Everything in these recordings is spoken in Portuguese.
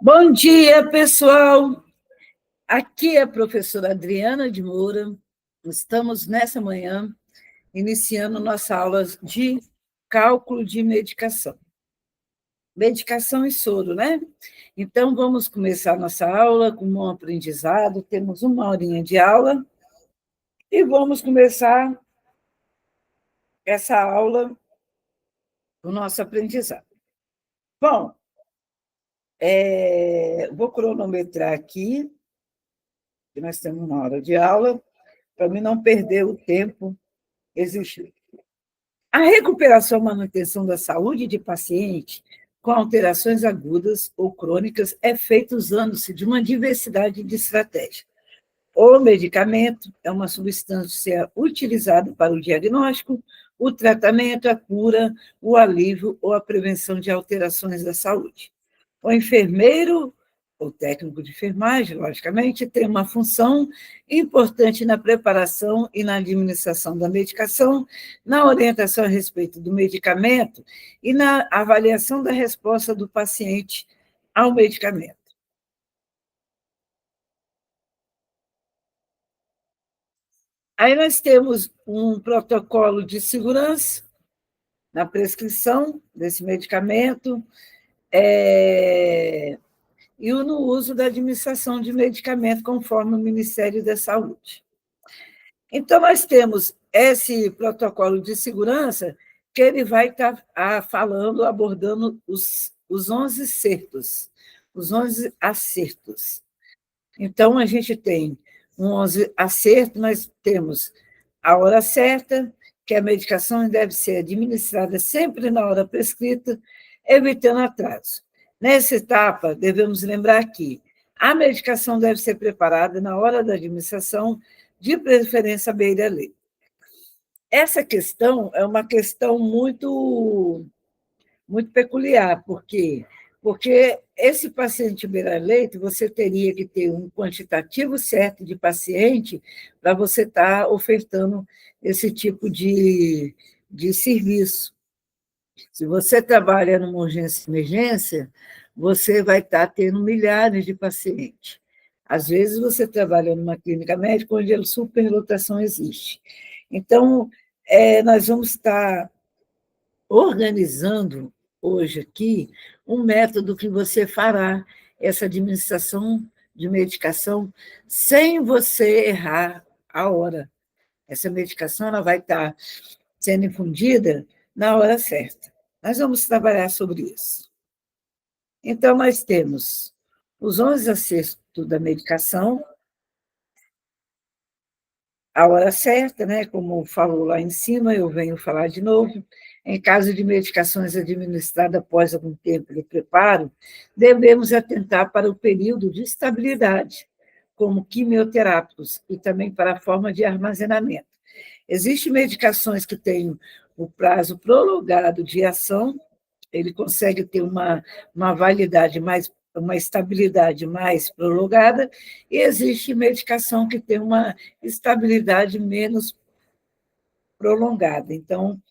Bom dia, pessoal! Aqui é a professora Adriana de Moura. Estamos, nessa manhã, iniciando nossa aula de cálculo de medicação. Medicação e soro, né? Então, vamos começar nossa aula com um aprendizado. Temos uma horinha de aula e vamos começar essa aula do nosso aprendizado. Bom, vou cronometrar aqui, que nós temos uma hora de aula, para mim não perder o tempo exigido. A recuperação e manutenção da saúde de paciente com alterações agudas ou crônicas é feita usando-se de uma diversidade de estratégias. O medicamento é uma substância utilizada para o diagnóstico, o tratamento, a cura, o alívio ou a prevenção de alterações da saúde. O enfermeiro, ou técnico de enfermagem, logicamente, tem uma função importante na preparação e na administração da medicação, na orientação a respeito do medicamento e na avaliação da resposta do paciente ao medicamento. Aí nós temos um protocolo de segurança na prescrição desse medicamento, e no uso da administração de medicamento, conforme o Ministério da Saúde. Então, nós temos esse protocolo de segurança, que ele vai estar falando, abordando os 11 certos, os 11 acertos. Então, a gente tem um 11 acerto, nós temos a hora certa, que a medicação deve ser administrada sempre na hora prescrita, evitando atraso. Nessa etapa, devemos lembrar que a medicação deve ser preparada na hora da administração, de preferência à beira-leito. Essa questão é uma questão muito peculiar, porque esse paciente beira-leito, você teria que ter um quantitativo certo de paciente para você estar ofertando esse tipo de serviço. Se você trabalha numa urgência e emergência, você vai estar tendo milhares de pacientes. Às vezes, você trabalha numa clínica médica onde a superlotação existe. Então, nós vamos estar organizando hoje aqui um método que você fará essa administração de medicação sem você errar a hora. Essa medicação ela vai estar sendo infundida na hora certa. Nós vamos trabalhar sobre isso. Então, nós temos os 11 acertos da medicação, a hora certa, né? Como falou lá em cima, eu venho falar de novo. Em caso de medicações administradas após algum tempo de preparo, devemos atentar para o período de estabilidade, como quimioterápicos, e também para a forma de armazenamento. Existem medicações que têm o prazo prolongado de ação, ele consegue ter uma validade mais, uma estabilidade mais prolongada, e existe medicação que tem uma estabilidade menos prolongada. Então,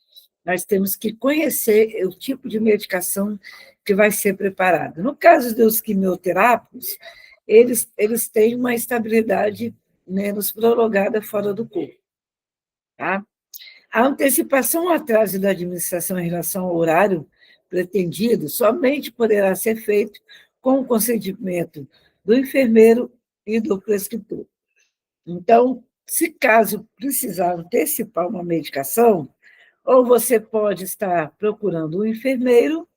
nós temos que conhecer o tipo de medicação que vai ser preparada. No caso dos quimioterápicos, eles têm uma estabilidade menos prolongada fora do corpo. Tá? A antecipação ou atraso da administração em relação ao horário pretendido somente poderá ser feito com o consentimento do enfermeiro e do prescritor. Então, se caso precisar antecipar uma medicação, ou você pode estar procurando um enfermeiro,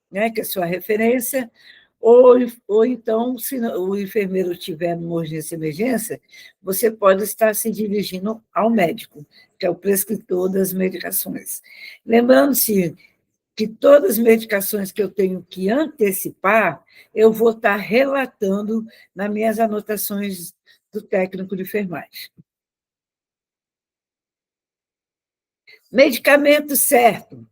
né, que é a sua referência, ou então, se o enfermeiro tiver uma urgência e emergência, você pode estar se dirigindo ao médico, que é o prescritor das medicações. Lembrando-se que todas as medicações que eu tenho que antecipar, eu vou estar relatando nas minhas anotações do técnico de enfermagem. Medicamento certo.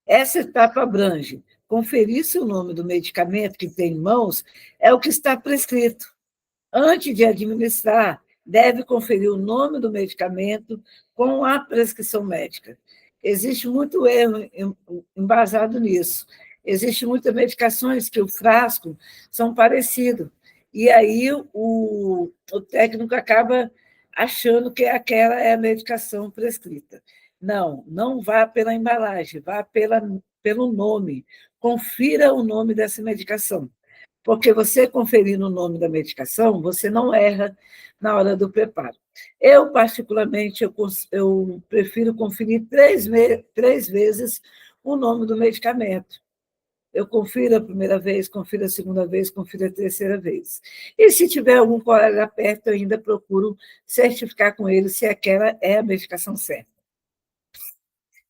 Essa etapa abrange conferir se o nome do medicamento que tem em mãos é o que está prescrito. Antes de administrar, deve conferir o nome do medicamento com a prescrição médica. Existe muito erro embasado nisso. Existem muitas medicações que o frasco são parecidos, e aí o técnico acaba achando que aquela é a medicação prescrita. Não, não vá pela embalagem, vá pelo nome. Confira o nome dessa medicação, porque você conferindo o nome da medicação, você não erra na hora do preparo. Eu, particularmente, eu prefiro conferir três vezes o nome do medicamento. Eu confiro a primeira vez, confiro a segunda vez, confiro a terceira vez. E se tiver algum colega perto, eu ainda procuro certificar com ele se aquela é a medicação certa.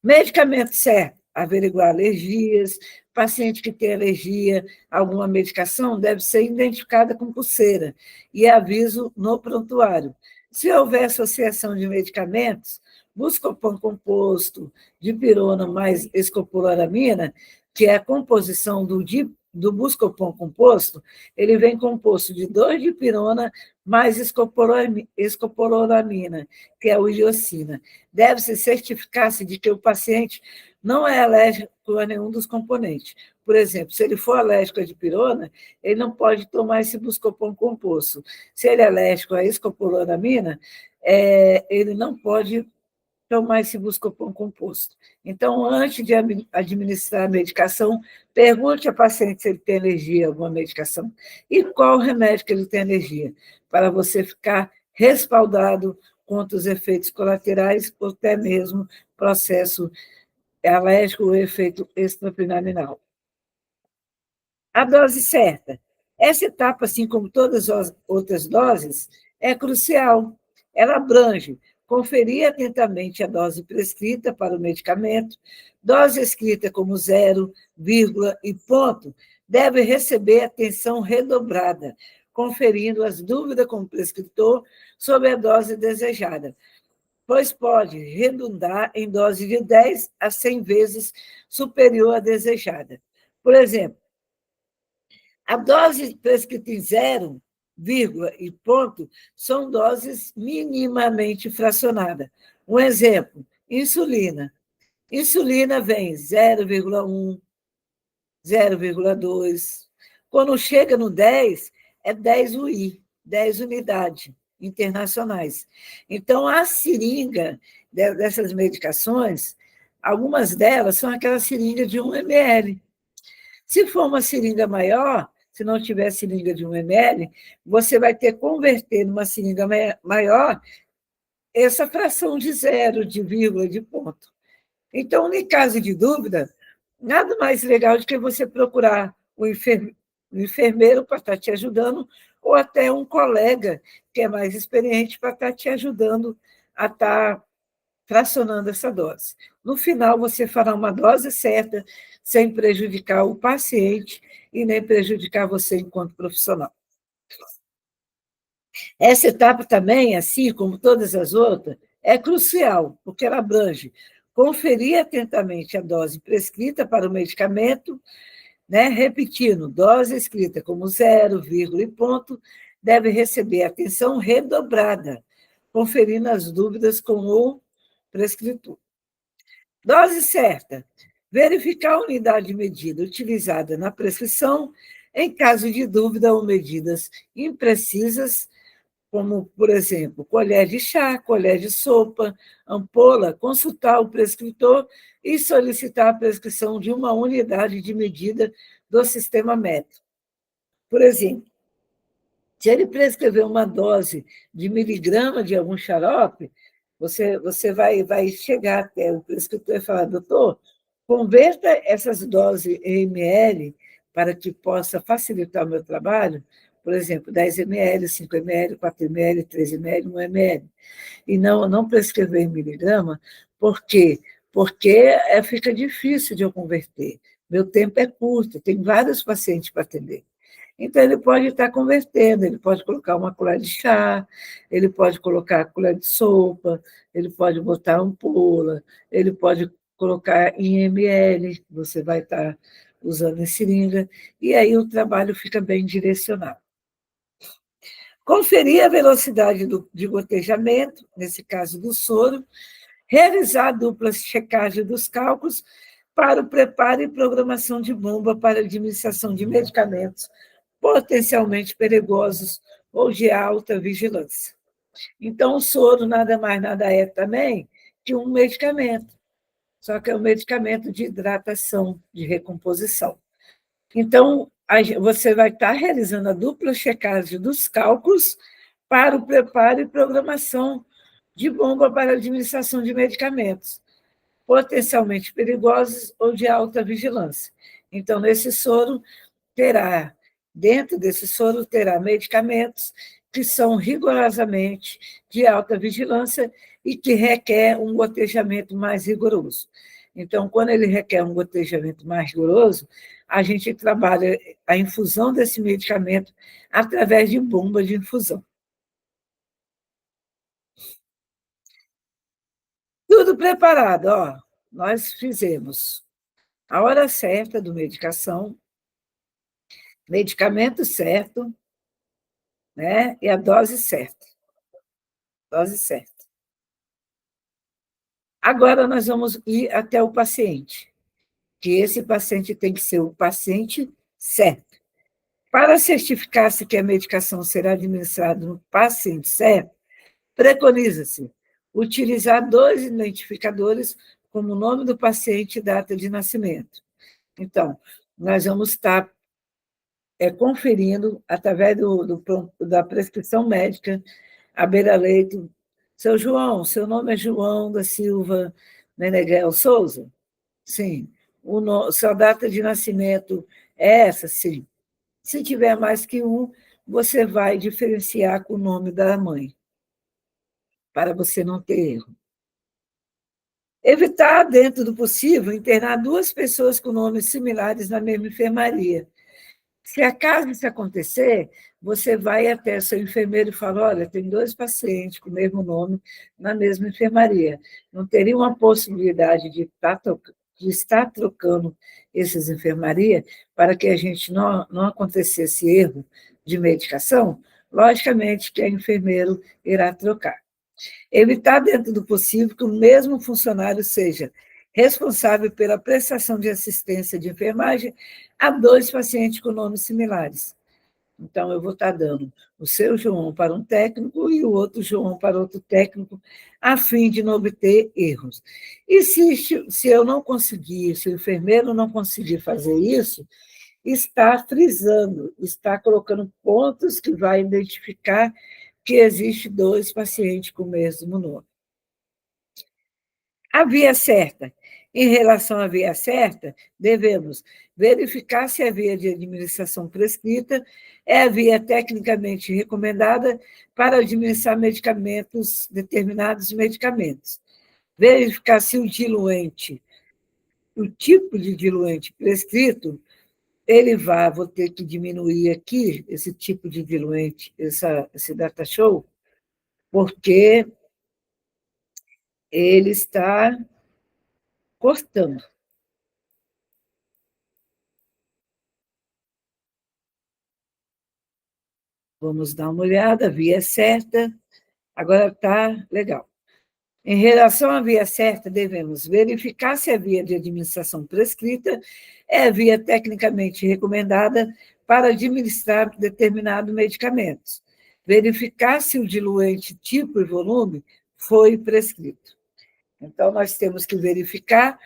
Medicamento certo, averiguar alergias. Paciente que tem alergia a alguma medicação deve ser identificada com pulseira e aviso no prontuário. Se houver associação de medicamentos, Buscopan composto, dipirona mais escopolamina, que é a composição do Buscopan composto, ele vem composto de 2-dipirona mais escopolamina, que é a idiocina. Deve-se certificar-se de que o paciente não é alérgico a nenhum dos componentes. Por exemplo, se ele for alérgico à dipirona, ele não pode tomar esse Buscopan composto. Se ele é alérgico à escopolamina, ele não pode tomar esse Buscopan composto. Então, antes de administrar a medicação, pergunte ao paciente se ele tem alergia a alguma medicação e qual remédio que ele tem alergia, para você ficar respaldado contra os efeitos colaterais ou até mesmo processo alérgico ou efeito extrapiramidal. A dose certa. Essa etapa, assim como todas as outras doses, é crucial. Ela abrange conferir atentamente a dose prescrita para o medicamento, dose escrita como 0, vírgula e ponto, deve receber atenção redobrada, conferindo as dúvidas com o prescritor sobre a dose desejada, pois pode redundar em dose de 10 a 100 vezes superior à desejada. Por exemplo, a dose prescrita em 0, vírgula e ponto são doses minimamente fracionadas. Um exemplo, insulina. Insulina vem 0,1, 0,2. Quando chega no 10, é 10 UI, 10 unidades internacionais. Então, a seringa dessas medicações, algumas delas são aquelas seringas de 1 ml. Se for uma seringa maior, se não tiver seringa de 1 ml, você vai ter que converter numa seringa maior essa fração de 0, de vírgula, de ponto. Então, em caso de dúvida, nada mais legal do que você procurar o enfermeiro para estar te ajudando, ou até um colega que é mais experiente para estar te ajudando a estar fracionando essa dose. No final, você fará uma dose certa, sem prejudicar o paciente e nem prejudicar você enquanto profissional. Essa etapa também, assim como todas as outras, é crucial, porque ela abrange conferir atentamente a dose prescrita para o medicamento, né? Repetindo, dose escrita como 0, vírgula e ponto, deve receber atenção redobrada, conferindo as dúvidas com o prescritor. Dose certa. Verificar a unidade de medida utilizada na prescrição em caso de dúvida ou medidas imprecisas, como, por exemplo, colher de chá, colher de sopa, ampola, consultar o prescritor e solicitar a prescrição de uma unidade de medida do sistema métrico. Por exemplo, se ele prescrever uma dose de miligrama de algum xarope, você vai chegar até o prescritor e falar, doutor, converta essas doses em ml para que possa facilitar o meu trabalho, por exemplo, 10 ml, 5 ml, 4 ml, 3 ml, 1 ml, e não prescrever em miligrama, por quê? Porque fica difícil de eu converter. Meu tempo é curto, tem vários pacientes para atender. Então, ele pode estar convertendo, ele pode colocar uma colher de chá, ele pode colocar colher de sopa, ele pode botar ampola, ele pode colocar em ml, você vai estar usando em seringa, e aí o trabalho fica bem direcionado. Conferir a velocidade de gotejamento, nesse caso do soro, realizar a dupla checagem dos cálculos, para o preparo e programação de bomba para administração de medicamentos potencialmente perigosos ou de alta vigilância. Então, o soro nada mais nada é também que um medicamento, só que é um medicamento de hidratação, de recomposição. Então, você vai estar realizando a dupla checagem dos cálculos para o preparo e programação de bomba para administração de medicamentos potencialmente perigosos ou de alta vigilância. Então, dentro desse soro, terá medicamentos que são rigorosamente de alta vigilância e que requer um gotejamento mais rigoroso. Então, quando ele requer um gotejamento mais rigoroso, a gente trabalha a infusão desse medicamento através de bomba de infusão. Tudo preparado, ó. Nós fizemos a hora certa do medicação, medicamento certo, né? E a dose certa. Dose certa. Agora nós vamos ir até o paciente, que esse paciente tem que ser o paciente certo. Para certificar-se que a medicação será administrada no paciente certo, preconiza-se utilizar 2 identificadores como o nome do paciente e data de nascimento. Então, nós vamos estar conferindo, através da prescrição médica, à beira-leito, seu João, seu nome é João da Silva Meneghel Souza? Sim. Sua data de nascimento é essa? Sim. Se tiver mais que um, você vai diferenciar com o nome da mãe, para você não ter erro. Evitar, dentro do possível, internar 2 pessoas com nomes similares na mesma enfermaria. Se acaso isso acontecer, você vai até seu enfermeiro e fala: olha, tem 2 pacientes com o mesmo nome na mesma enfermaria. Não teria uma possibilidade de estar trocando essas enfermarias para que a gente não acontecesse erro de medicação? Logicamente que o enfermeiro irá trocar. Evitar, dentro do possível, que o mesmo funcionário seja responsável pela prestação de assistência de enfermagem a 2 pacientes com nomes similares. Então, eu vou estar dando o seu João para um técnico e o outro João para outro técnico, a fim de não obter erros. E se eu não conseguir, se o enfermeiro não conseguir fazer isso, está frisando, está colocando pontos que vai identificar que existe 2 pacientes com o mesmo nome. A via certa. Em relação à via certa, devemos verificar se a via de administração prescrita é a via tecnicamente recomendada para administrar determinados medicamentos. Verificar se o tipo de diluente prescrito, vou ter que diminuir aqui esse tipo de diluente, esse data show, porque ele está cortando. Vamos dar uma olhada, a via certa, agora está legal. Em relação à via certa, devemos verificar se a via de administração prescrita é a via tecnicamente recomendada para administrar determinado medicamento. Verificar se o diluente tipo e volume foi prescrito. Então, nós temos que verificar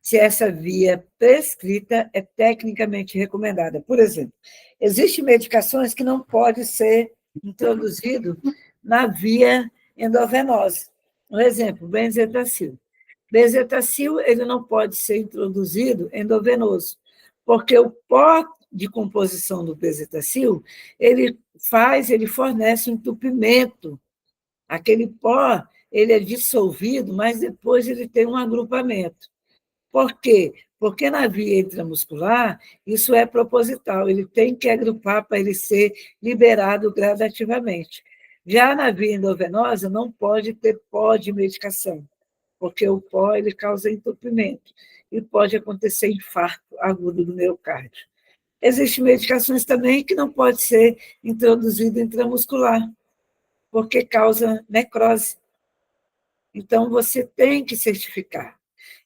se essa via prescrita é tecnicamente recomendada. Por exemplo, existem medicações que não podem ser introduzidas na via endovenosa. Um exemplo, benzetacil. Benzetacil, ele não pode ser introduzido endovenoso, porque o pó de composição do benzetacil, ele fornece um entupimento. Aquele pó, ele é dissolvido, mas depois ele tem um agrupamento. Por quê? Porque na via intramuscular, isso é proposital, ele tem que agrupar para ele ser liberado gradativamente. Já na via endovenosa, não pode ter pó de medicação, porque o pó ele causa entupimento e pode acontecer infarto agudo do miocárdio. Existem medicações também que não pode ser introduzida intramuscular, porque causa necrose. Então, você tem que certificar.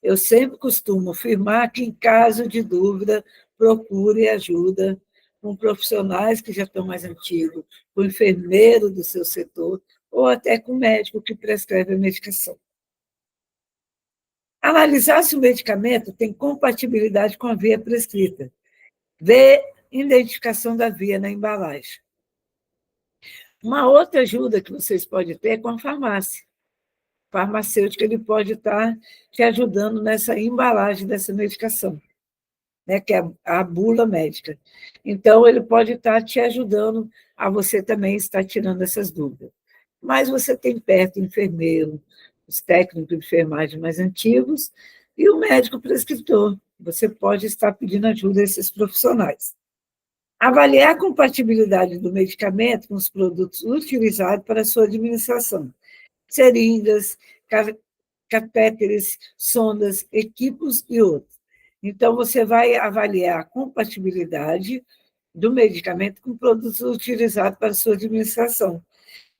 Eu sempre costumo afirmar que, em caso de dúvida, procure ajuda com profissionais que já estão mais antigos, com o enfermeiro do seu setor, ou até com o médico que prescreve a medicação. Analisar se o medicamento tem compatibilidade com a via prescrita. Ver identificação da via na embalagem. Uma outra ajuda que vocês podem ter é com a farmácia. O farmacêutico ele pode estar te ajudando nessa embalagem dessa medicação, né, que é a bula médica. Então, ele pode estar te ajudando a você também estar tirando essas dúvidas. Mas você tem perto o enfermeiro, os técnicos de enfermagem mais antigos e o médico prescritor. Você pode estar pedindo ajuda a esses profissionais. Avaliar a compatibilidade do medicamento com os produtos utilizados para sua administração. Seringas, catéteres, sondas, equipos e outros. Então, você vai avaliar a compatibilidade do medicamento com produtos utilizados para sua administração.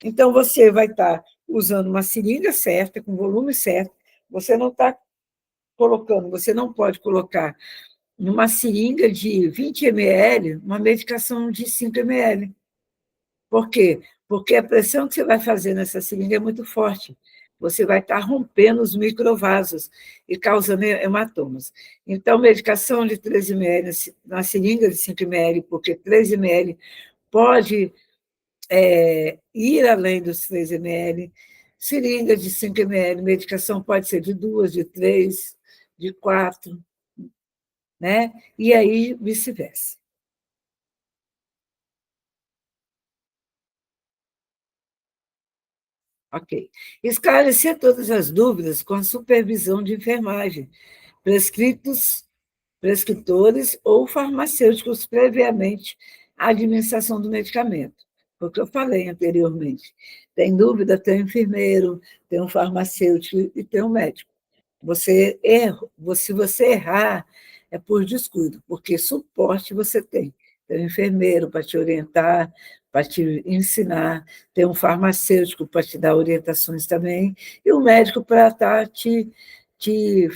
Então, você vai estar usando uma seringa certa, com volume certo, você não está colocando, você não pode colocar numa seringa de 20 ml uma medicação de 5 ml. Por quê? Porque a pressão que você vai fazer nessa seringa é muito forte. Você vai estar rompendo os microvasos e causando hematomas. Então, medicação de 3 ml na seringa de 5 ml, porque 3 ml pode ir além dos 3 ml. Seringa de 5 ml, medicação pode ser de 2, de 3, de 4, né? E aí vice-versa. Ok. Esclarecer todas as dúvidas com a supervisão de enfermagem, prescritores ou farmacêuticos previamente à administração do medicamento. Foi o que eu falei anteriormente. Tem dúvida, tem um enfermeiro, tem um farmacêutico e tem um médico. Se você errar, é por descuido, porque suporte você tem. Tem um enfermeiro para te orientar, para te ensinar, tem um farmacêutico para te dar orientações também, e um médico para estar te, te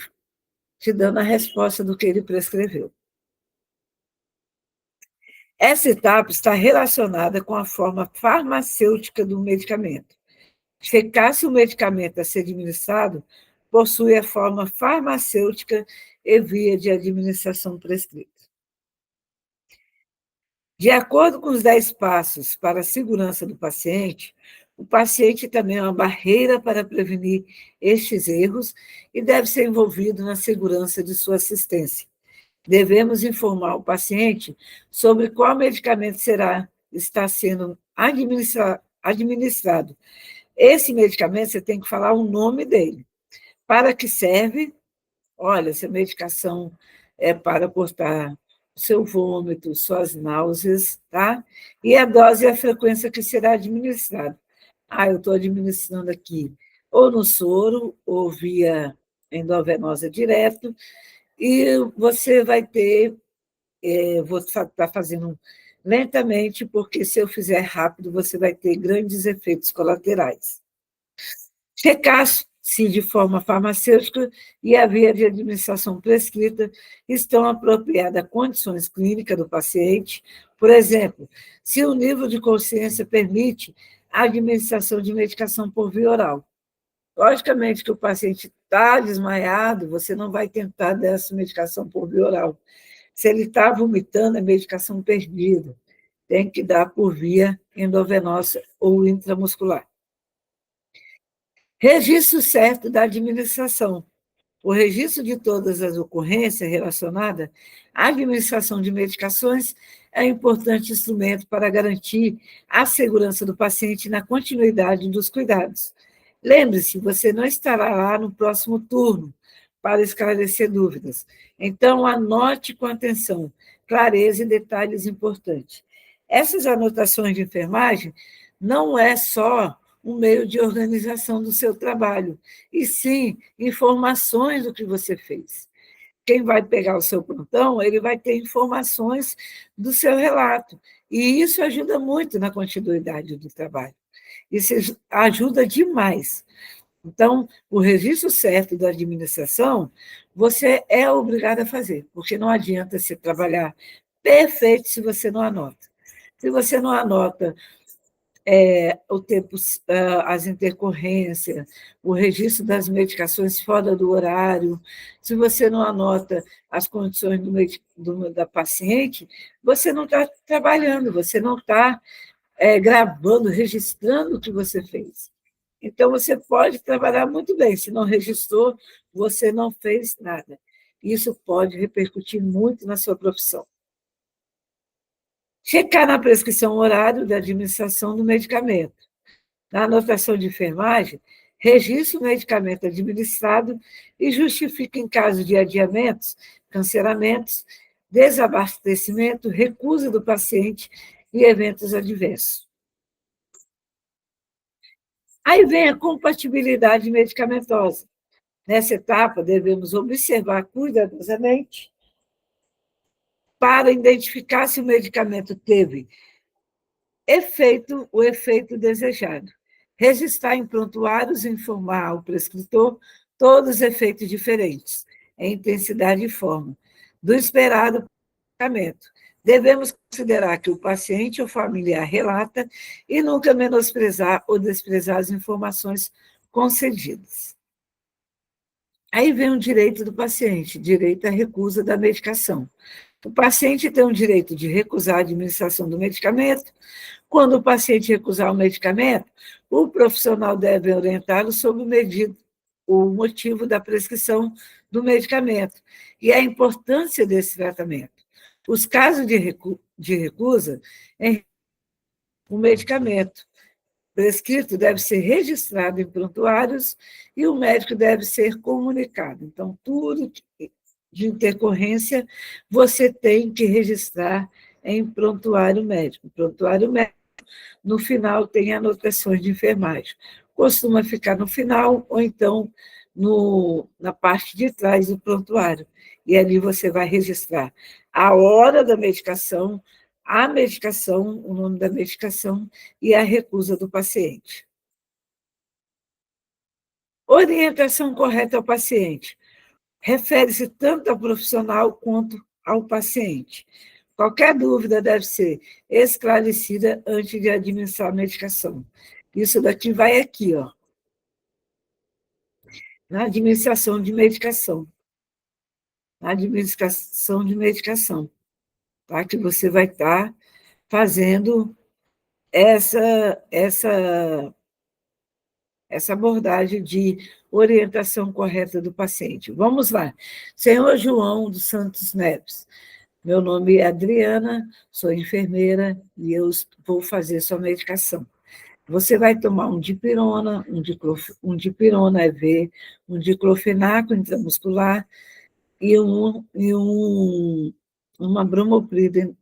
dando a resposta do que ele prescreveu. Essa etapa está relacionada com a forma farmacêutica do medicamento. Checar se o medicamento a ser administrado possui a forma farmacêutica e via de administração prescrita. De acordo com os 10 passos para a segurança do paciente, o paciente também é uma barreira para prevenir estes erros e deve ser envolvido na segurança de sua assistência. Devemos informar o paciente sobre qual medicamento está sendo administrado. Esse medicamento, você tem que falar o nome dele. Para que serve? Olha, essa medicação é para cortar o seu vômito, suas náuseas, tá? E a dose e a frequência que será administrada. Eu estou administrando aqui ou no soro, ou via endovenosa direto, e você vai ter, vou estar fazendo lentamente, porque se eu fizer rápido, você vai ter grandes efeitos colaterais. Checar se de forma farmacêutica e a via de administração prescrita estão apropriadas a condições clínicas do paciente. Por exemplo, se o nível de consciência permite a administração de medicação por via oral. Logicamente que o paciente está desmaiado, você não vai tentar dar essa medicação por via oral. Se ele está vomitando, é medicação perdida. Tem que dar por via endovenosa ou intramuscular. Registro certo da administração. O registro de todas as ocorrências relacionadas à administração de medicações é um importante instrumento para garantir a segurança do paciente na continuidade dos cuidados. Lembre-se, você não estará lá no próximo turno para esclarecer dúvidas. Então, anote com atenção, clareza e detalhes importantes. Essas anotações de enfermagem não é só um meio de organização do seu trabalho, e sim informações do que você fez. Quem vai pegar o seu plantão, ele vai ter informações do seu relato, e isso ajuda muito na continuidade do trabalho. Isso ajuda demais. Então, o registro certo da administração, você é obrigado a fazer, porque não adianta você trabalhar perfeito se você não anota. Se você não anota o tempo, as intercorrências, o registro das medicações fora do horário, se você não anota as condições da paciente, você não está trabalhando, você não está gravando, registrando o que você fez. Então, você pode trabalhar muito bem, se não registrou, você não fez nada. Isso pode repercutir muito na sua profissão. Checar na prescrição horário da administração do medicamento. Na anotação de enfermagem, registre o medicamento administrado e justifique em caso de adiamentos, cancelamentos, desabastecimento, recusa do paciente e eventos adversos. Aí vem a compatibilidade medicamentosa. Nessa etapa, devemos observar cuidadosamente para identificar se o medicamento teve o efeito desejado. Registrar em prontuários e informar ao prescritor todos os efeitos diferentes, em intensidade e forma, do esperado medicamento. Devemos considerar que o paciente ou familiar relata e nunca menosprezar ou desprezar as informações concedidas. Aí vem o direito do paciente, direito à recusa da medicação. O paciente tem o direito de recusar a administração do medicamento. Quando o paciente recusar o medicamento, o profissional deve orientá-lo sobre o motivo da prescrição do medicamento e a importância desse tratamento. Os casos de recusa em o medicamento prescrito deve ser registrado em prontuários e o médico deve ser comunicado. Então, tudo de intercorrência você tem que registrar em prontuário médico. Prontuário médico, no final, tem anotações de enfermagem. Costuma ficar no final ou então na parte de trás do prontuário. E ali você vai registrar a hora da medicação, a medicação, o nome da medicação e a recusa do paciente. Orientação correta ao paciente. Refere-se tanto ao profissional quanto ao paciente. Qualquer dúvida deve ser esclarecida antes de administrar a medicação. Isso daqui vai aqui, ó, na administração de medicação. Na administração de medicação, tá? Que você vai estar fazendo essa abordagem de orientação correta do paciente. Vamos lá. Senhor João dos Santos Neves, meu nome é Adriana, sou enfermeira e eu vou fazer sua medicação. Você vai tomar um dipirona, um dipirona EV, um diclofenaco intramuscular e uma bromoprida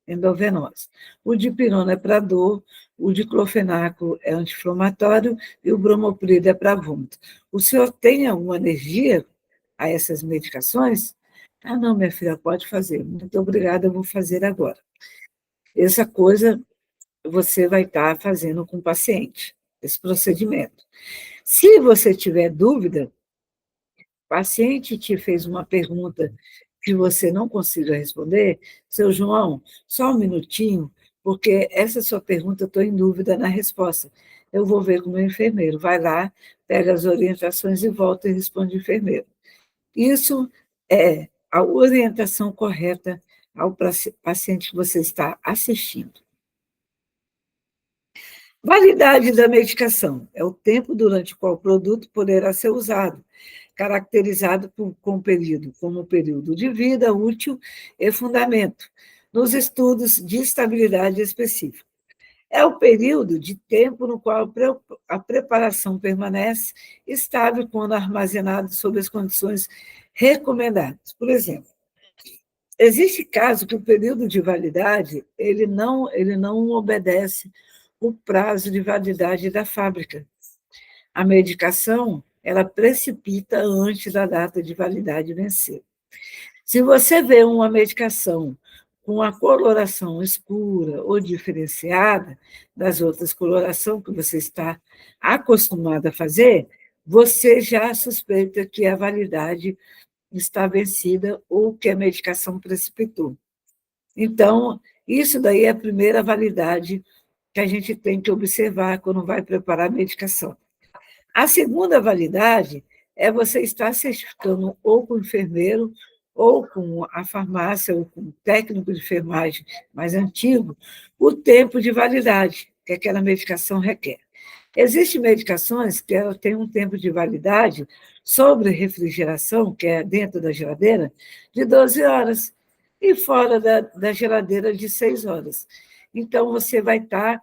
endovenosa. O dipirona é para dor, o diclofenaco é anti-inflamatório e o bromoprida é para vômito. O senhor tem alguma alergia a essas medicações? Ah, não, minha filha, pode fazer. Muito obrigada, eu vou fazer agora. Essa coisa você vai estar fazendo com o paciente, esse procedimento. Se você tiver dúvida, o paciente te fez uma pergunta que você não consiga responder, seu João, só um minutinho, porque essa sua pergunta eu estou em dúvida na resposta. Eu vou ver com o meu enfermeiro. Vai lá, pega as orientações e volta e responde o enfermeiro. Isso é a orientação correta ao paciente que você está assistindo. Validade da medicação é o tempo durante o qual o produto poderá ser usado, caracterizado com período como período de vida útil e fundamento, nos estudos de estabilidade específica. É o período de tempo no qual a preparação permanece estável quando armazenado sob as condições recomendadas. Por exemplo, existe caso que o período de validade ele não obedece o prazo de validade da fábrica. A medicação, ela precipita antes da data de validade vencer. Se você vê uma medicação com a coloração escura ou diferenciada das outras colorações que você está acostumado a fazer, você já suspeita que a validade está vencida ou que a medicação precipitou. Então, isso daí é a primeira validade que a gente tem que observar quando vai preparar a medicação. A segunda validade é você estar certificando ou com o enfermeiro, ou com a farmácia, ou com o técnico de enfermagem mais antigo, o tempo de validade que aquela medicação requer. Existem medicações que ela têm um tempo de validade sobre refrigeração, que é dentro da geladeira, de 12 horas, e fora da geladeira de 6 horas. Então, você vai estar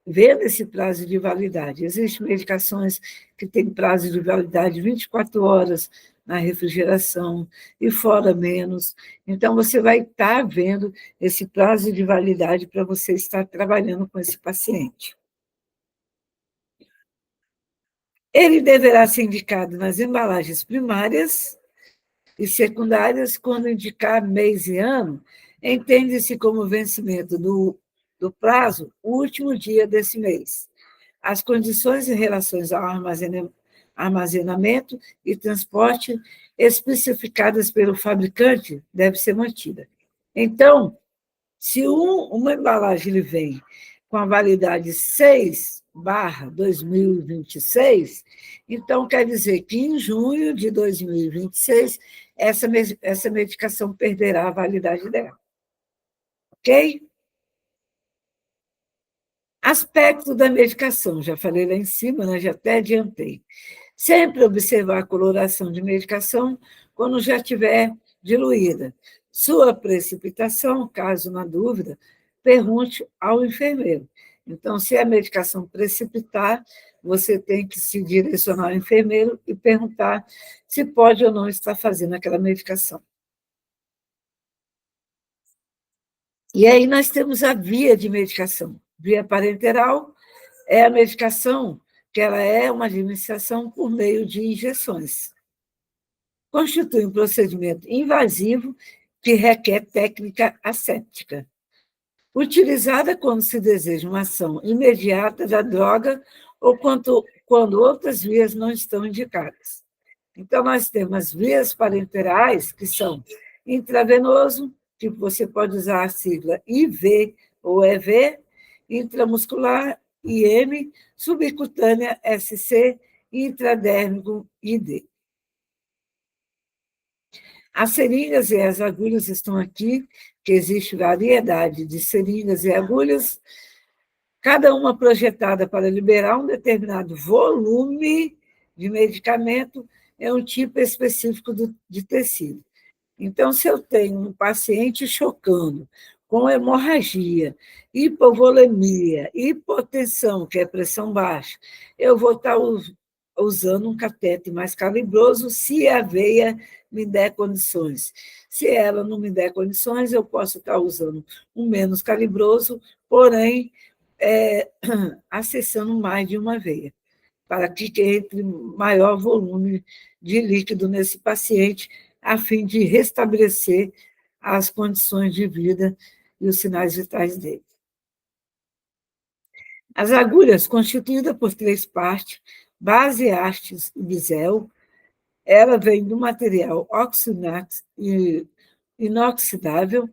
vendo esse prazo de validade. Existem medicações que têm prazo de validade de 24 horas na refrigeração e fora menos. Então, você vai estar vendo esse prazo de validade para você estar trabalhando com esse paciente. Ele deverá ser indicado nas embalagens primárias e secundárias, quando indicar mês e ano, entende-se como vencimento do prazo o último dia desse mês. As condições em relação ao armazenamento e transporte especificadas pelo fabricante devem ser mantidas. Então, se uma embalagem ele vem com a validade 6/2026, então quer dizer que em junho de 2026, essa medicação perderá a validade dela. Ok? Aspecto da medicação, já falei lá em cima, né? Já até adiantei. Sempre observar a coloração de medicação quando já estiver diluída. Sua precipitação, caso na dúvida, pergunte ao enfermeiro. Então, se a medicação precipitar, você tem que se direcionar ao enfermeiro e perguntar se pode ou não estar fazendo aquela medicação. E aí nós temos a via de medicação. Via parenteral é a medicação que ela é uma administração por meio de injeções. Constitui um procedimento invasivo que requer técnica asséptica, utilizada quando se deseja uma ação imediata da droga ou quando outras vias não estão indicadas. Então, nós temos as vias parenterais, que são intravenoso, que você pode usar a sigla IV ou EV, intramuscular, IM, subcutânea, SC, intradérmico, ID. As seringas e as agulhas estão aqui, que existe variedade de seringas e agulhas, cada uma projetada para liberar um determinado volume de medicamento, é um tipo específico de tecido. Então, se eu tenho um paciente chocando, com hemorragia, hipovolemia, hipotensão, que é pressão baixa, eu vou estar usando um catete mais calibroso se a veia me der condições. Se ela não me der condições, eu posso estar usando um menos calibroso, porém, acessando mais de uma veia, para que entre maior volume de líquido nesse paciente, a fim de restabelecer as condições de vida e os sinais vitais dele. As agulhas, constituídas por 3 partes, base, hastes e bisel, ela vem do material inoxidável,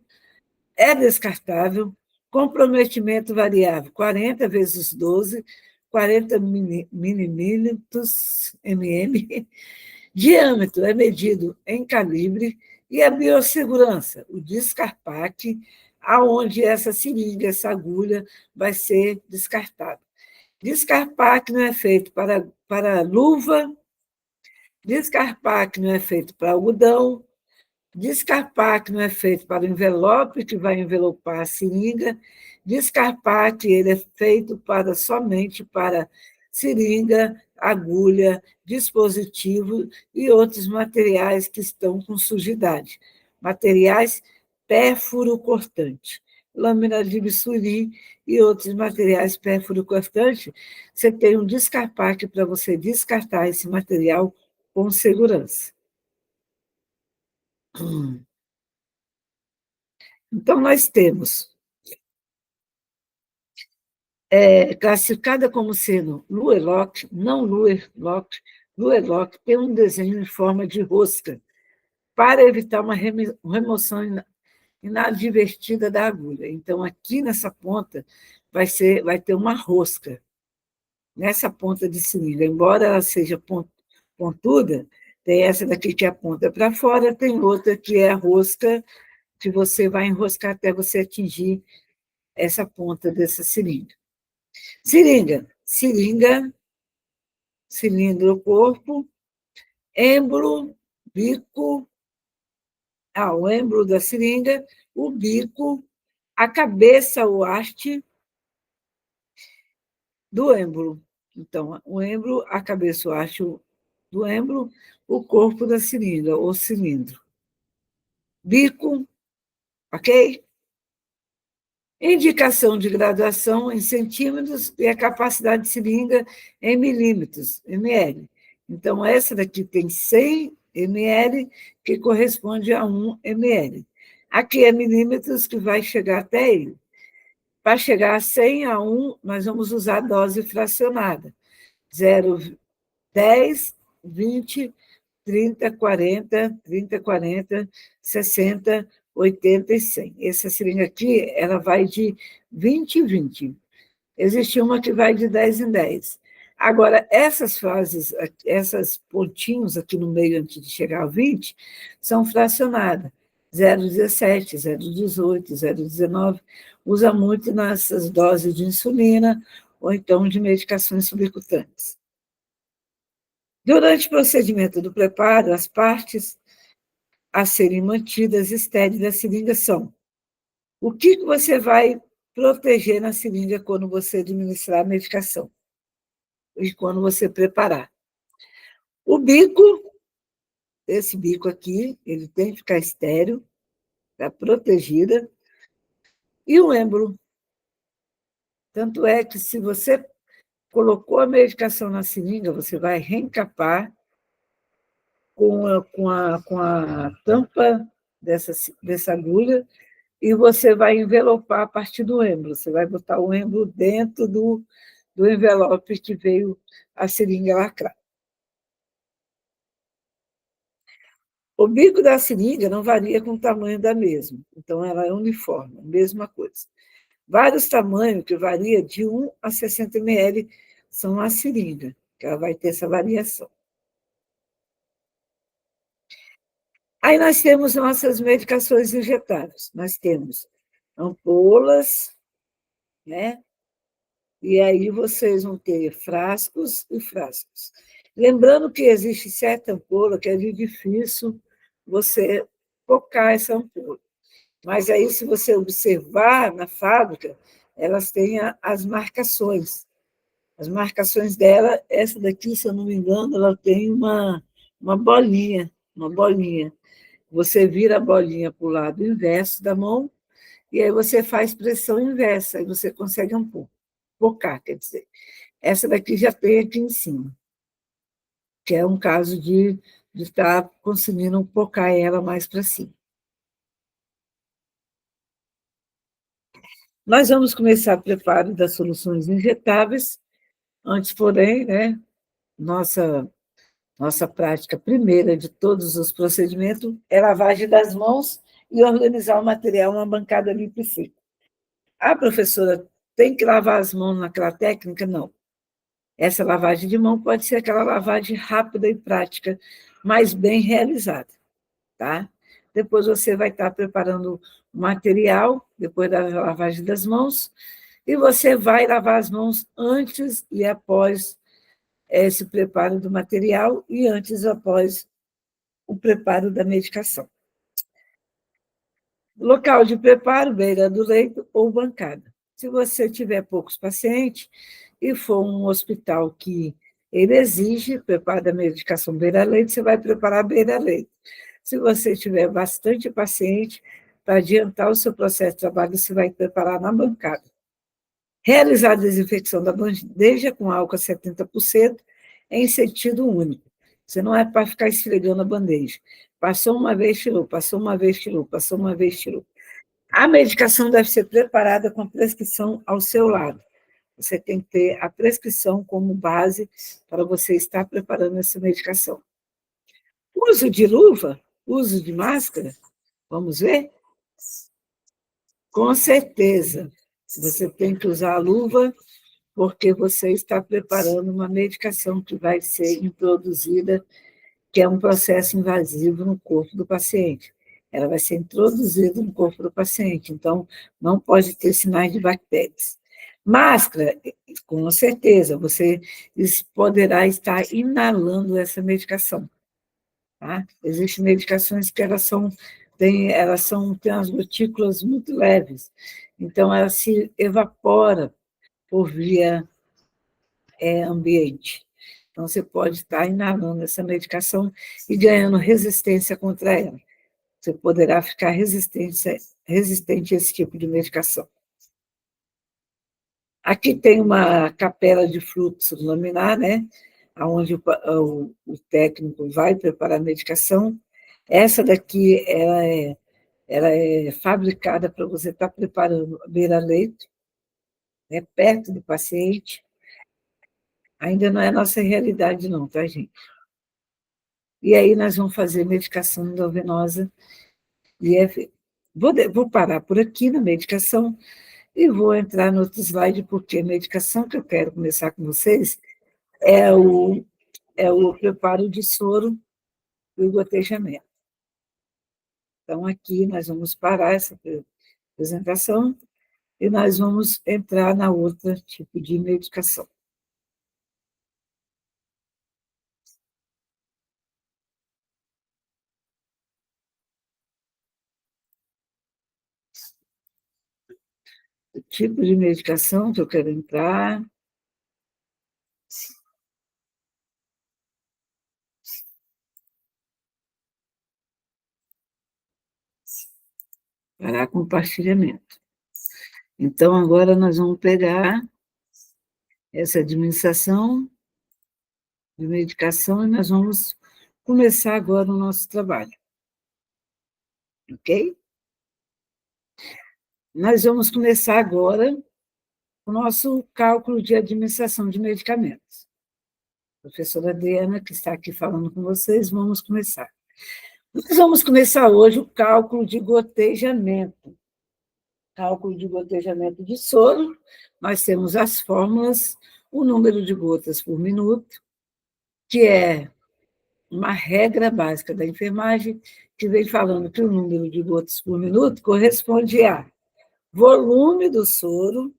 é descartável, comprometimento variável 40 vezes 12, 40 milímetros mm, diâmetro é medido em calibre, e a biossegurança, o Descarpac, aonde essa seringa, essa agulha vai ser descartada. Descarpac não é feito para luva, Descarpac não é feito para algodão, Descarpac não é feito para o envelope que vai envelopar a seringa, Descarpac ele é feito somente para seringa, agulha, dispositivo e outros materiais que estão com sujidade. Materiais pérfuro-cortante, lâmina de bisturi e outros materiais pérfuro-cortante, você tem um Descarpac para você descartar esse material com segurança. Então, nós temos classificada como sendo Luer-Lock, não Luer-Lock, no ELOC tem um desenho em forma de rosca, para evitar uma remoção inadvertida da agulha. Então, aqui nessa ponta vai ter uma rosca, nessa ponta de seringa. Embora ela seja pontuda, tem essa daqui que aponta para fora, tem outra que é a rosca, que você vai enroscar até você atingir essa ponta dessa seringa. Seringa, cilindro, corpo, êmbolo, bico, o êmbolo da seringa, o bico, a cabeça, o haste do êmbolo. Então, o êmbolo, a cabeça, o haste do êmbolo, o corpo da seringa, ou cilindro. Bico, ok? Indicação de graduação em centímetros e a capacidade de seringa em milímetros, ml. Então, essa daqui tem 100 ml, que corresponde a 1 ml. Aqui é milímetros, que vai chegar até ele. Para chegar a 100 a 1, nós vamos usar a dose fracionada. 0, 10, 20, 30, 40, 30, 40, 60, 80 e 100. Essa seringa aqui, ela vai de 20 em 20. Existe uma que vai de 10 em 10. Agora, essas frases, esses pontinhos aqui no meio, antes de chegar ao 20, são fracionadas. 0,17, 0,18, 0,19. Usa muito nessas doses de insulina ou então de medicações subcutâneas. Durante o procedimento do preparo, as partes a serem mantidas estéreis da seringa são: o que você vai proteger na seringa quando você administrar a medicação e quando você preparar. O bico, esse bico aqui, ele tem que ficar estéreo, está protegida, e o êmbolo. Tanto é que, se você colocou a medicação na seringa, você vai reencapar com a tampa dessa agulha, e você vai envelopar a partir do êmbolo. Você vai botar o êmbolo dentro do envelope que veio a seringa lacrada. O bico da seringa não varia com o tamanho da mesma, então ela é uniforme, mesma coisa. Vários tamanhos, que varia de 1 a 60 ml, são a seringa, que ela vai ter essa variação. Aí nós temos nossas medicações injetáveis. Nós temos ampolas, né? E aí vocês vão ter frascos e frascos. Lembrando que existe certa ampola que é difícil você focar essa ampola. Mas aí, se você observar na fábrica, elas têm as marcações. As marcações dela, essa daqui, se eu não me engano, ela tem uma bolinha, uma bolinha. Você vira a bolinha para o lado inverso da mão, e aí você faz pressão inversa, aí você consegue focar, quer dizer. Essa daqui já tem aqui em cima, que é um caso de estar conseguindo focar ela mais para cima. Nós vamos começar o preparo das soluções injetáveis. Antes, porém, né, nossa prática primeira de todos os procedimentos é lavagem das mãos e organizar o material numa bancada limpa e seca. A professora tem que lavar as mãos naquela técnica? Não. Essa lavagem de mão pode ser aquela lavagem rápida e prática, mas bem realizada, tá? Depois você vai estar preparando o material, depois da lavagem das mãos, e você vai lavar as mãos antes e após esse preparo do material e antes e após o preparo da medicação. Local de preparo, beira do leito ou bancada. Se você tiver poucos pacientes e for um hospital que ele exige preparo da medicação beira-leito, você vai preparar beira-leito. Se você tiver bastante paciente, para adiantar o seu processo de trabalho, você vai preparar na bancada. Realizar a desinfecção da bandeja com álcool a 70% em sentido único. Você não é para ficar esfregando a bandeja. Passou uma vez, tirou, passou uma vez, tirou, passou uma vez, tirou. A medicação deve ser preparada com a prescrição ao seu lado. você tem que ter a prescrição como base para você estar preparando essa medicação. Uso de luva, uso de máscara, vamos ver? Com certeza, você tem que usar a luva porque você está preparando uma medicação que vai ser introduzida, que é um processo invasivo no corpo do paciente. Ela vai ser introduzida no corpo do paciente, então não pode ter sinais de bactérias. Máscara, com certeza, você poderá estar inalando essa medicação. Tá? Existem medicações que têm as gotículas muito leves, então ela se evapora por via ambiente. Então, você pode estar inalando essa medicação e ganhando resistência contra ela. Você poderá ficar resistente a esse tipo de medicação. Aqui tem uma capela de fluxo laminar, né? Onde o técnico vai preparar a medicação. Essa daqui ela é fabricada para você estar preparando a beira-leito, né, perto do paciente. Ainda não é a nossa realidade, não, tá, gente? E aí nós vamos fazer medicação endovenosa de EV. Vou parar por aqui na medicação e vou entrar no outro slide, porque a medicação que eu quero começar com vocês é o preparo de soro e o gotejamento. Então, aqui nós vamos parar essa apresentação e nós vamos entrar na outra tipo de medicação. O tipo de medicação que eu quero entrar, parar compartilhamento. Então, agora nós vamos pegar essa administração de medicação e nós vamos começar agora o nosso trabalho, ok? Nós vamos começar agora o nosso cálculo de administração de medicamentos. A professora Adriana, que está aqui falando com vocês, vamos começar. Nós vamos começar hoje o cálculo de gotejamento. Cálculo de gotejamento de soro, nós temos as fórmulas, o número de gotas por minuto, que é uma regra básica da enfermagem, que vem falando que o número de gotas por minuto corresponde a volume do soro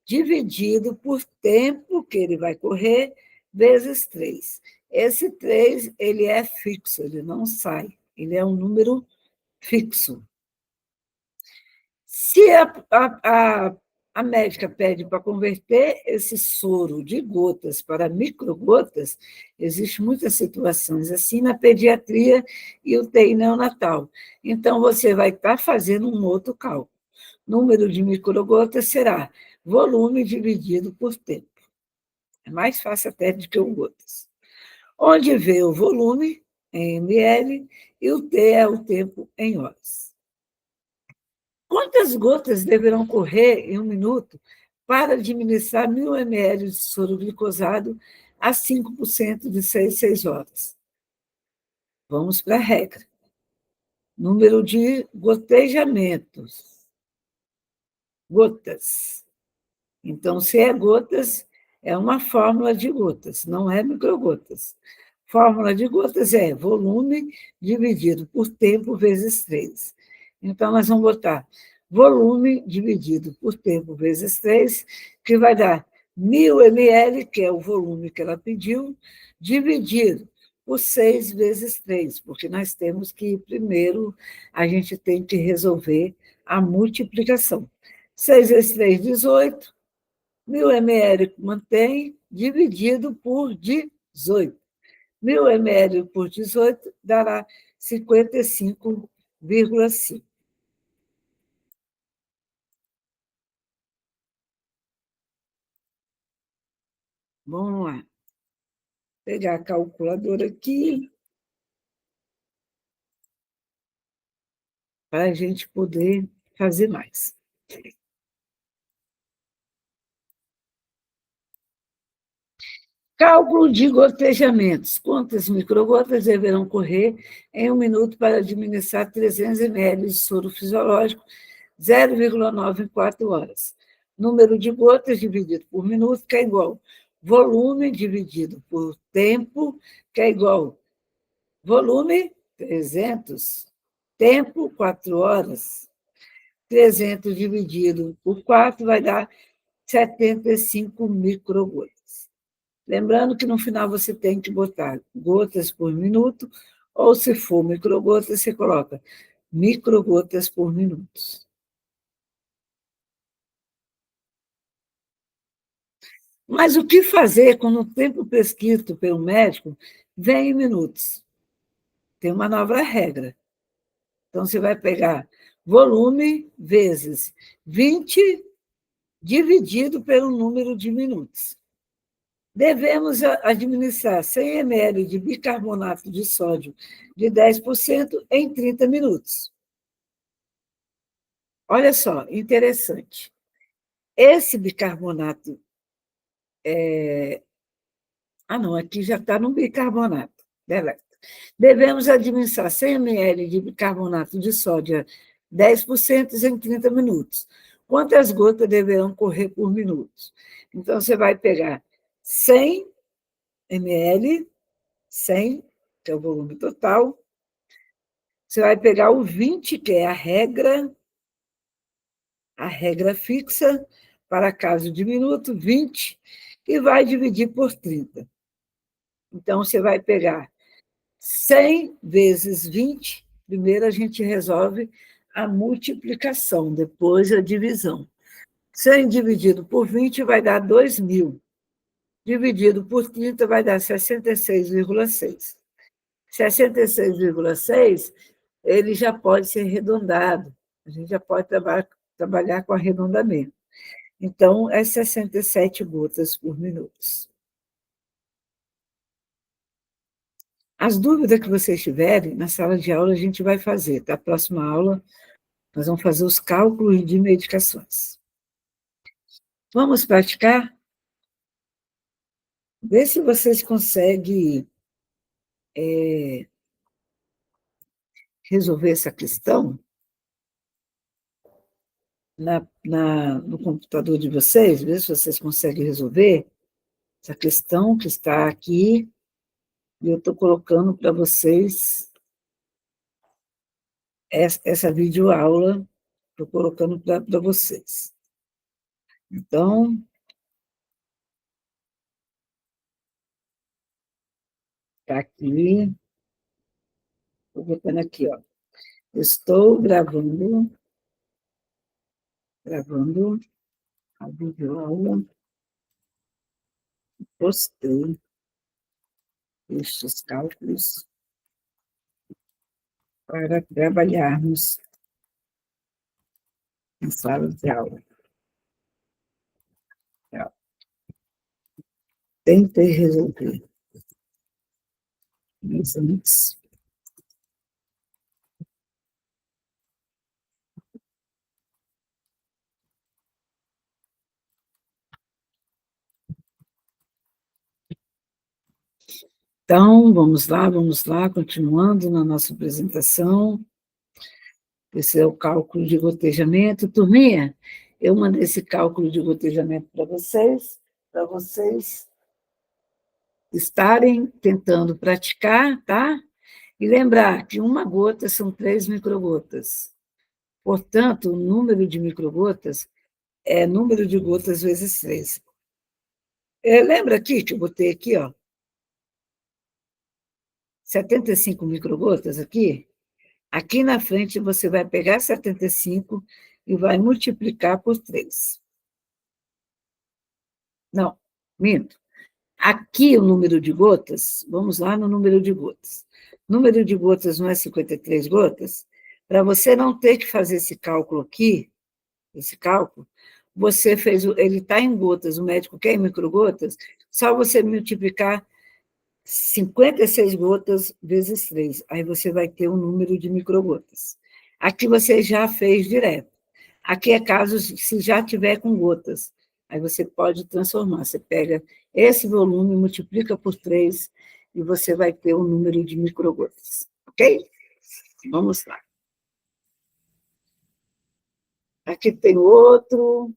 dividido por tempo que ele vai correr, vezes 3. Esse 3 ele é fixo, ele não sai, ele é um número fixo. Se a médica pede para converter esse soro de gotas para microgotas, existem muitas situações assim na pediatria e UTI neonatal. Então, você vai estar fazendo um outro cálculo. Número de microgotas será volume dividido por tempo. É mais fácil até do que o gotas. Onde vê o volume, em ml, e o T é o tempo em horas. Quantas gotas deverão correr em um minuto para administrar 1.000 ml de soro glicosado a 5% de 6 horas? Vamos para a regra. Número de gotejamentos. Gotas. Então, se é gotas, é uma fórmula de gotas, não é microgotas. Fórmula de gotas é volume dividido por tempo vezes 3. Então, nós vamos botar volume dividido por tempo vezes 3, que vai dar 1.000 ml, que é o volume que ela pediu, dividido por 6 vezes 3, porque nós temos que, primeiro, a gente tem que resolver a multiplicação. 6 vezes 3, 18. 1.000 ml mantém, dividido por 18. 1.000 ml por 18 dará 55,5. Vamos lá. Pegar a calculadora aqui para a gente poder fazer mais. Cálculo de gotejamentos. Quantas microgotas deverão correr em 1 minuto para administrar 300 ml de soro fisiológico, 0,9 em 4 horas? Número de gotas dividido por minuto, que é igual volume dividido por tempo, que é igual volume, 300, tempo, 4 horas. 300 dividido por 4 vai dar 75 microgotas. Lembrando que no final você tem que botar gotas por minuto, ou se for microgotas, você coloca microgotas por minuto. Mas o que fazer quando o tempo prescrito pelo médico vem em minutos? Tem uma nova regra. Então, você vai pegar volume vezes 20 dividido pelo número de minutos. Devemos administrar 100 ml de bicarbonato de sódio de 10% em 30 minutos. Olha só, interessante. Esse bicarbonato não, aqui já está no bicarbonato. Deleta. Devemos administrar 100 ml de bicarbonato de sódio 10% em 30 minutos. Quantas gotas deverão correr por minuto? Então, você vai pegar 100 ml, 100, que é o volume total. Você vai pegar o 20, que é a regra fixa, para caso de minuto, 20, e vai dividir por 30. Então, você vai pegar 100 vezes 20, primeiro a gente resolve a multiplicação, depois a divisão. 100 dividido por 20 vai dar 2.000. Dividido por 30 vai dar 66,6. 66,6, ele já pode ser arredondado. A gente já pode trabalhar com arredondamento. Então, é 67 gotas por minuto. As dúvidas que vocês tiverem, na sala de aula a gente vai fazer, tá? Próxima aula, nós vamos fazer os cálculos de medicações. Vamos praticar? Vê se vocês conseguem resolver essa questão no computador de vocês, vê se vocês conseguem resolver essa questão que está aqui, e eu estou colocando para vocês essa videoaula, estou colocando para vocês. Então, está aqui, estou botando aqui, ó. Estou gravando a videoaula, postei estes cálculos para trabalharmos em sala de aula. Tentei resolver, mas antes. Então, vamos lá, continuando na nossa apresentação. Esse é o cálculo de gotejamento. Turminha, eu mandei esse cálculo de gotejamento para vocês estarem tentando praticar, tá? E lembrar que uma gota são 3 microgotas. Portanto, o número de microgotas é número de gotas vezes 3. Lembra aqui que eu botei aqui, ó, 75 microgotas aqui? Aqui na frente você vai pegar 75 e vai multiplicar por 3. Não, minto. Aqui o número de gotas, vamos lá no número de gotas. Número de gotas não é 53 gotas? Para você não ter que fazer esse cálculo aqui, você fez, ele está em gotas, o médico quer em microgotas, só você multiplicar 56 gotas vezes 3, aí você vai ter um número de microgotas. Aqui você já fez direto. Aqui é caso se já tiver com gotas. Aí você pode transformar. Você pega esse volume, multiplica por 3 e você vai ter o número de microgotas. Ok? Vamos lá. Aqui tem outro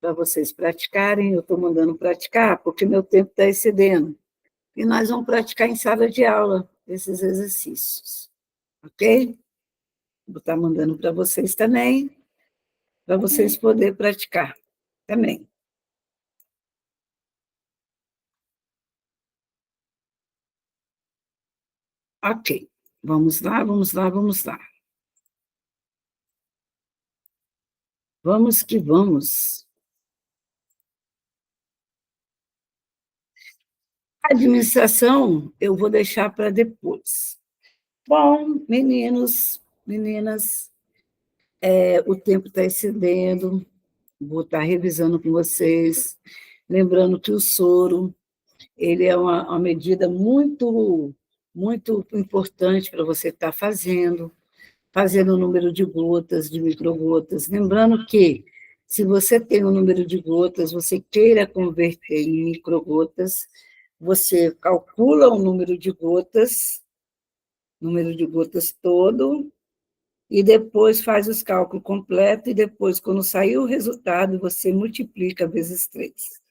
para vocês praticarem. Eu estou mandando praticar porque meu tempo está excedendo. E nós vamos praticar em sala de aula esses exercícios. Ok? Vou estar mandando para vocês também, para vocês poderem praticar também. Ok. Vamos lá, vamos lá, vamos lá. Vamos que vamos. A administração eu vou deixar para depois. Bom, meninos, meninas, o tempo está excedendo, vou estar revisando com vocês, lembrando que o soro, ele é uma medida muito, muito importante para você estar fazendo o número de gotas, de microgotas. Lembrando que, se você tem um número de gotas, você queira converter em microgotas, você calcula o número de gotas todo, e depois faz os cálculos completos, e depois, quando sair o resultado, você multiplica vezes 3.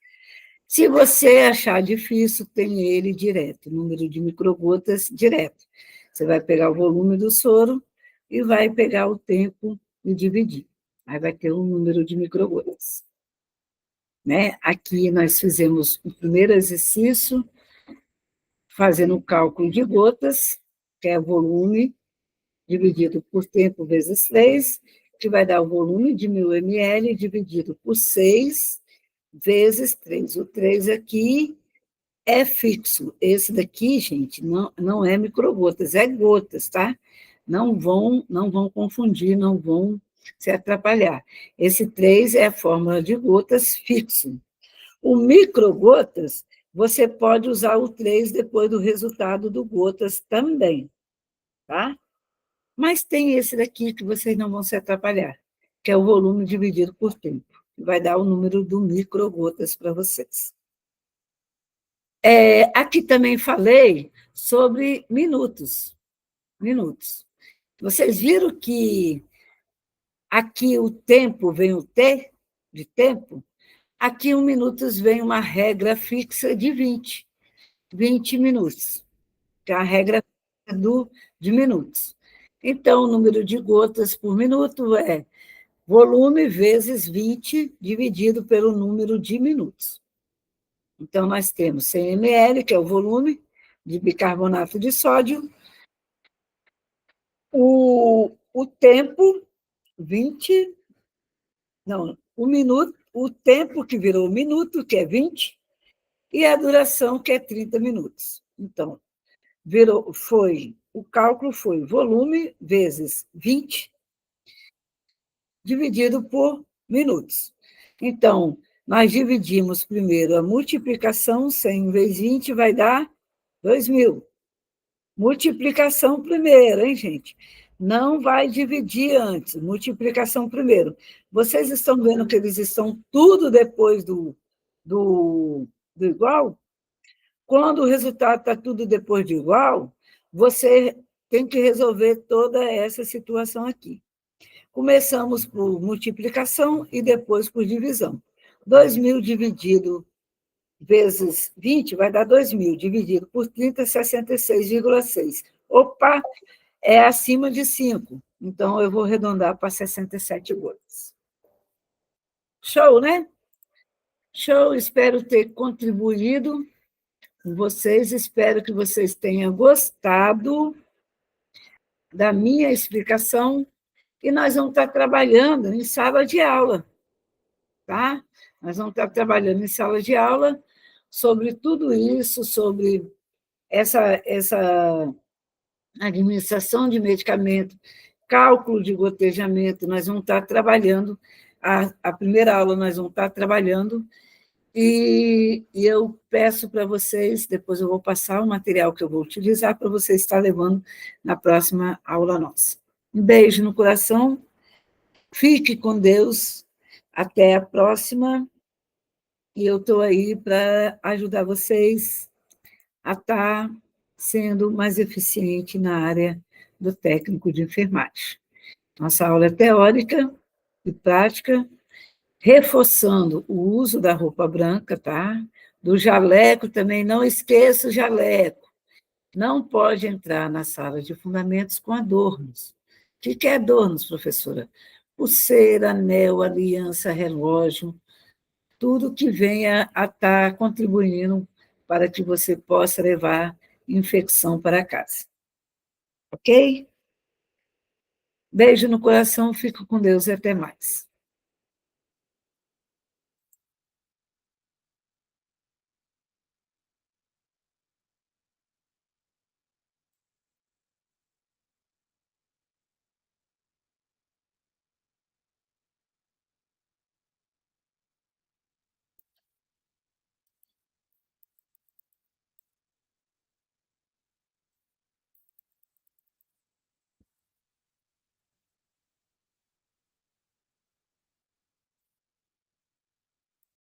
Se você achar difícil, tem ele direto, número de microgotas direto. Você vai pegar o volume do soro e vai pegar o tempo e dividir. Aí vai ter um número de microgotas. Né? Aqui nós fizemos o primeiro exercício, fazendo o cálculo de gotas, que é volume dividido por tempo vezes 3, que vai dar o volume de 1.000 ml dividido por 6 vezes 3. O 3 aqui é fixo. Esse daqui, gente, não é microgotas, é gotas, tá? Não vão confundir, não vão se atrapalhar. Esse 3 é a fórmula de gotas fixo. O microgotas, você pode usar o 3 depois do resultado do gotas também, tá? Mas tem esse daqui que vocês não vão se atrapalhar, que é o volume dividido por tempo. Vai dar o número do microgotas para vocês. Aqui também falei sobre minutos. Minutos. Vocês viram que aqui o tempo vem o T, de tempo? Aqui em minutos vem uma regra fixa de 20 minutos, que é a regra de minutos. Então, o número de gotas por minuto é volume vezes 20 dividido pelo número de minutos. Então, nós temos 100 ml, que é o volume de bicarbonato de sódio, o tempo, 20, não, o minuto, o tempo que virou minuto, que é 20, e a duração, que é 30 minutos. Então, o cálculo foi volume vezes 20, dividido por minutos. Então, nós dividimos primeiro a multiplicação, 100 vezes 20 vai dar 2.000. Multiplicação primeiro, hein, gente? Não vai dividir antes, multiplicação primeiro. Vocês estão vendo que eles estão tudo depois do igual? Quando o resultado está tudo depois de igual, você tem que resolver toda essa situação aqui. Começamos por multiplicação e depois por divisão. 2.000 dividido vezes 20 vai dar 2.000, dividido por 30, 66,6. Opa, é acima de 5. Então, eu vou arredondar para 67 gotas. Show, né? Show, espero ter contribuído com vocês, espero que vocês tenham gostado da minha explicação, e nós vamos estar trabalhando em sala de aula, tá? Nós vamos estar trabalhando em sala de aula sobre tudo isso, sobre essa administração de medicamento, cálculo de gotejamento, nós vamos estar trabalhando, a primeira aula nós vamos estar trabalhando, e eu peço para vocês, depois eu vou passar o material que eu vou utilizar para vocês estar levando na próxima aula nossa. Um beijo no coração, fique com Deus, Até a próxima, e eu estou aí para ajudar vocês a estar sendo mais eficiente na área do técnico de enfermagem. Nossa aula é teórica e prática, reforçando o uso da roupa branca, tá? Do jaleco também, não esqueça o jaleco. Não pode entrar na sala de fundamentos com adornos. O que é adornos, professora? Pulseira, anel, aliança, relógio, tudo que venha a estar contribuindo para que você possa levar infecção para casa. Ok? Beijo no coração, fico com Deus e até mais.